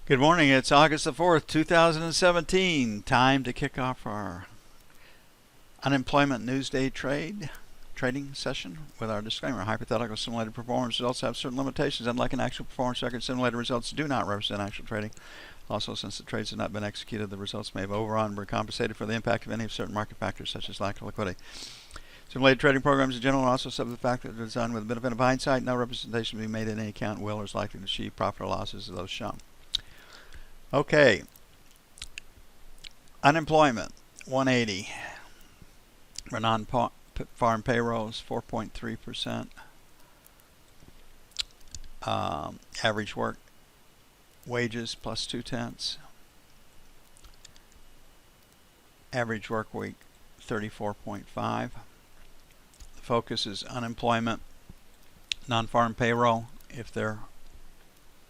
Good morning. It's August the 4th, 2017. Time to kick off our unemployment newsday trading session with our disclaimer. Hypothetical simulated performance results have certain limitations. Unlike an actual performance record, simulated results do not represent actual trading. Also, since the trades have not been executed, the results may have overrun or compensated for the impact of any of certain market factors, such as lack of liquidity. Simulated trading programs in general are also subject to the fact that they're designed with the benefit of hindsight. No representation will be made in any account will or is likely to achieve profit or losses of those shown. Okay, unemployment 180 for non-farm payrolls 4.3%. Average work wages plus 0.2. Average work week 34.5. The focus is unemployment, non-farm payroll. If they're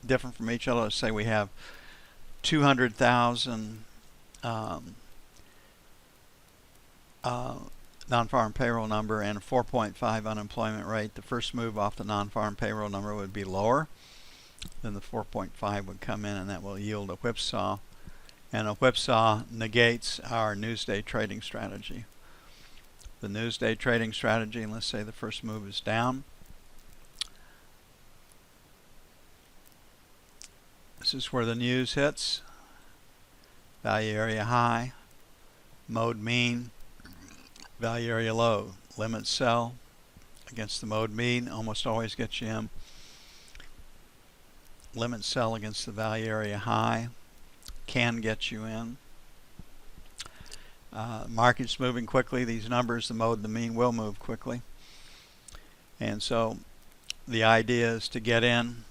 different from each other, let's say we have 200,000 non-farm payroll number and a 4.5 unemployment rate. The first move off the non-farm payroll number would be lower. Then the 4.5 would come in, and that will yield a whipsaw. And a whipsaw negates our newsday trading strategy. The newsday trading strategy, and let's say the first move is down. This is where the news hits. Value area high, mode mean, value area low. Limit sell against the mode mean almost always gets you in. Limit sell against the value area high can get you in. Market's moving quickly. These numbers, the mode, the mean, will move quickly. And so the idea is to get in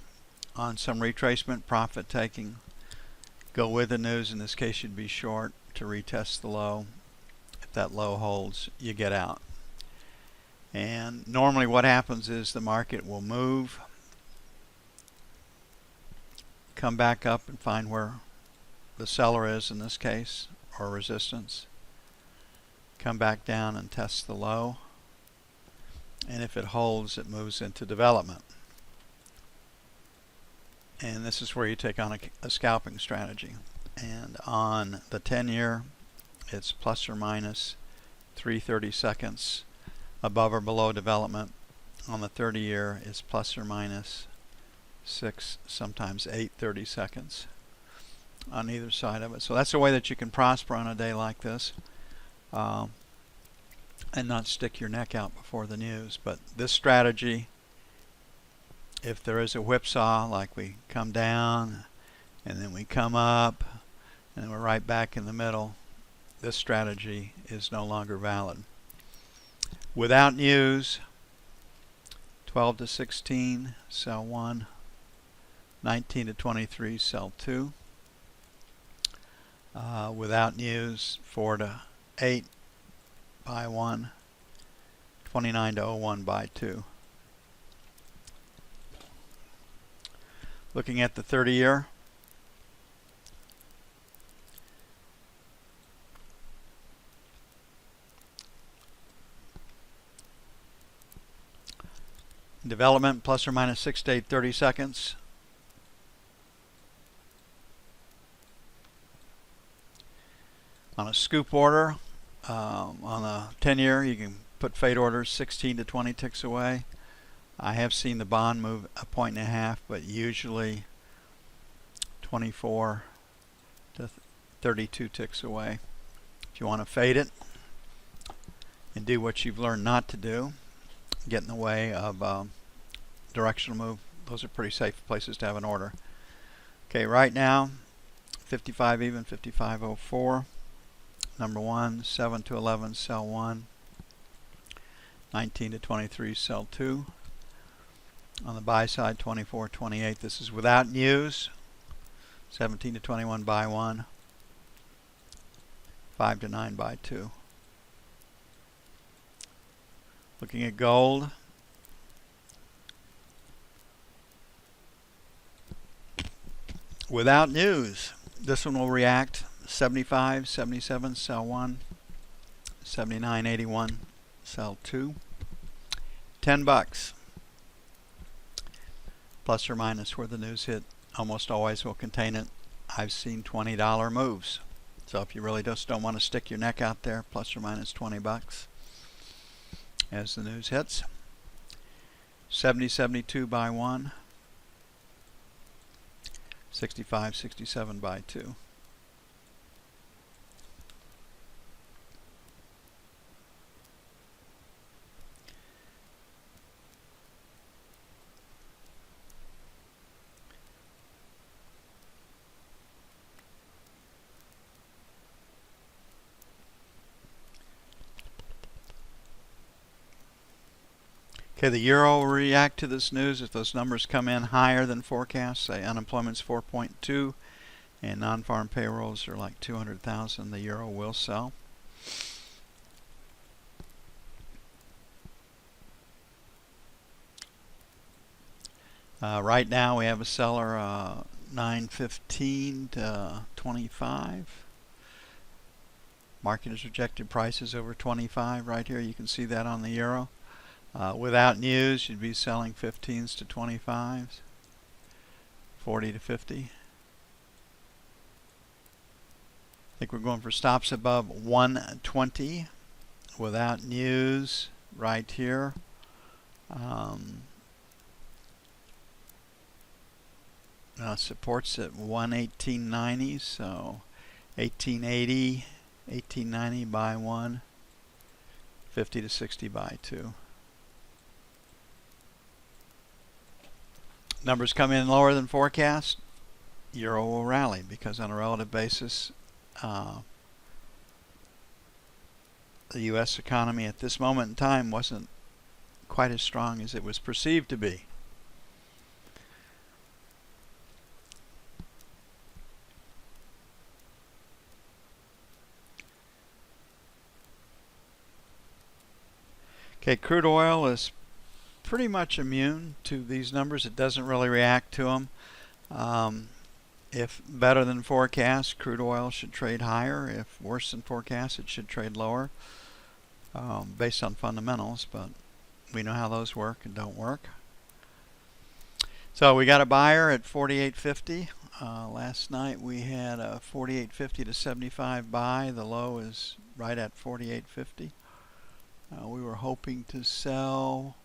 on some retracement, profit taking, go with the news. In this case, you'd be short to retest the low. If that low holds, you get out. And normally what happens is the market will move, come back up and find where the seller is in this case, or resistance, come back down and test the low, and if it holds, it moves into development. And this is where you take on a scalping strategy. And on the 10-year, it's plus or minus 3/30 seconds above or below development. On the 30-year, it's plus or minus 6, sometimes 8/30 seconds on either side of it. So that's a way that you can prosper on a day like this and not stick your neck out before the news. But this strategy, if there is a whipsaw, like we come down and then we come up and then we're right back in the middle, this strategy is no longer valid. Without news, 12 to 16, sell 1. 19 to 23, sell 2. Without news, 4 to 8, buy 1. 29 to 01, buy 2. Looking at the 30-year, development plus or minus 6 to 8/30 seconds. On a scoop order, on a 10-year, you can put fade orders 16 to 20 ticks away. I have seen the bond move a 1.5, but usually 24 to 32 ticks away. If you want to fade it and do what you've learned not to do, get in the way of directional move, those are pretty safe places to have an order. Okay, right now, 55 even, 55.04. Number 1, 7 to 11, sell 1. 19 to 23, sell 2. On the buy side, 24.28. This is without news. 17 to 21, buy 1. 5 to 9, buy 2. Looking at gold. Without news, this one will react. 75, 77, sell 1. 79.81, sell 2. $10. Plus or minus where the news hit almost always will contain it. I've seen $20 moves. So if you really just don't want to stick your neck out there, plus or minus 20 bucks as the news hits. 70.72 by 1. 65.67 by 2. Okay, the euro will react to this news if those numbers come in higher than forecast. Say unemployment's 4.2 and non-farm payrolls are like 200,000. The euro will sell. Right now we have a seller 9.15 to 25. Market has rejected prices over 25 right here. You can see that on the euro. Without news, you'd be selling 15s to 25s, 40 to 50. I think we're going for stops above 120 without news right here. Supports at 118.90, so 1880, 1890 by 1, 50 to 60 by 2. Numbers come in lower than forecast, euro will rally because on a relative basis, the U.S. economy at this moment in time wasn't quite as strong as it was perceived to be. Okay, crude oil is pretty much immune to these numbers. It doesn't really react to them. If better than forecast, crude oil should trade higher. If worse than forecast, it should trade lower, based on fundamentals, but we know how those work and don't work. So we got a buyer at 48.50. Last night we had a 48.50 to 75 buy. The low is right at 48.50. We were hoping to sell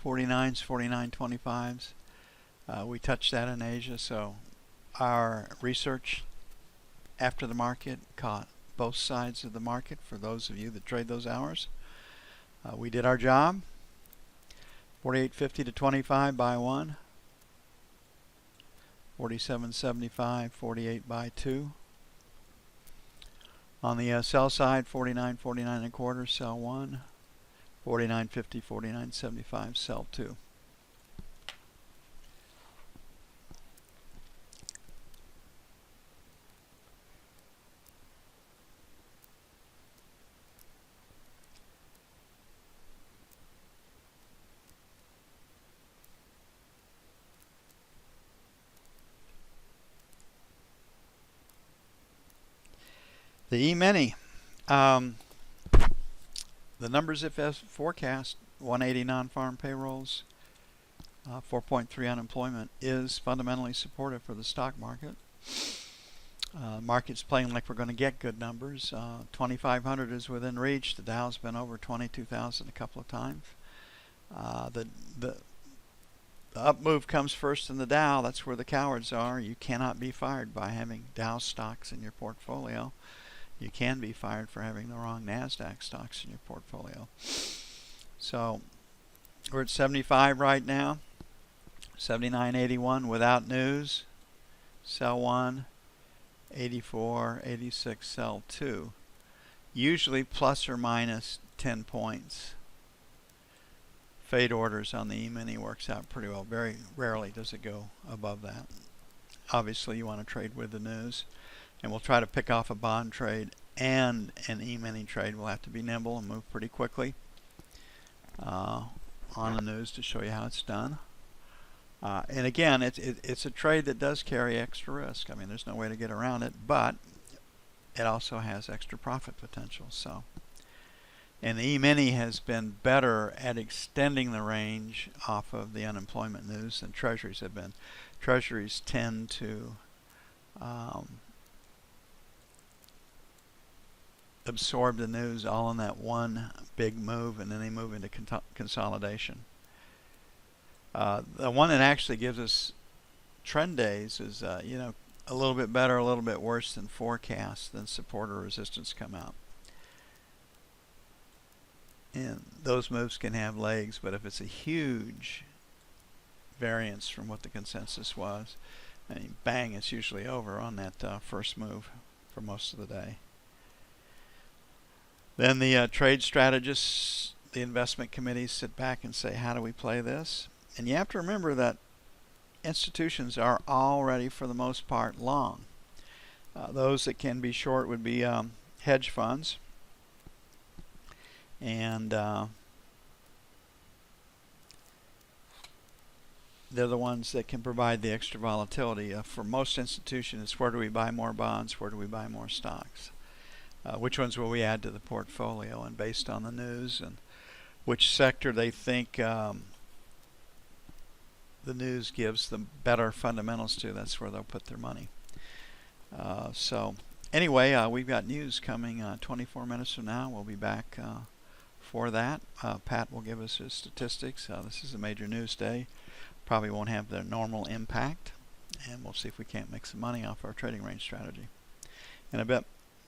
49s, 49.25s. We touched that in Asia, so our research after the market caught both sides of the market for those of you that trade those hours. We did our job. 48.50 to 25 by 1. 47.75, 48 by 2. On the sell side, 49, 49 and a quarter, sell 1. 49.50, 49.75, sell 2. The E-mini. The numbers if as forecast, 180 non-farm payrolls, 4.3 unemployment is fundamentally supportive for the stock market. Market's playing like we're going to get good numbers. 2,500 is within reach. The Dow's been over 22,000 a couple of times. The up move comes first in the Dow. That's where the cowards are. You cannot be fired by having Dow stocks in your portfolio. You can be fired for having the wrong NASDAQ stocks in your portfolio. So we're at 75 right now. 79.81 without news. Sell 1. 84, 86, sell 2. Usually plus or minus 10 points. Fade orders on the E-mini works out pretty well. Very rarely does it go above that. Obviously you want to trade with the news. And we'll try to pick off a bond trade and an E-mini trade. We'll have to be nimble and move pretty quickly on the news to show you how it's done. And again, it's a trade that does carry extra risk. I mean, there's no way to get around it, but it also has extra profit potential. So And the E-mini has been better at extending the range off of the unemployment news than treasuries have been. Treasuries tend to absorb the news all in that one big move, and then they move into consolidation. The one that actually gives us trend days is a little bit better, a little bit worse than forecast, then support or resistance come out. And those moves can have legs, but if it's a huge variance from what the consensus was, I mean, bang, it's usually over on that first move for most of the day. Then the trade strategists, the investment committees sit back and say, how do we play this? And you have to remember that institutions are already, for the most part, long. Those that can be short would be hedge funds. And they're the ones that can provide the extra volatility. For most institutions, where do we buy more bonds? Where do we buy more stocks? Which ones will we add to the portfolio? And based on the news and which sector they think the news gives them better fundamentals to, that's where they'll put their money. So anyway, we've got news coming 24 minutes from now. We'll be back for that. Pat will give us his statistics. This is a major news day. Probably won't have the normal impact, and we'll see if we can't make some money off our trading range strategy in a bit.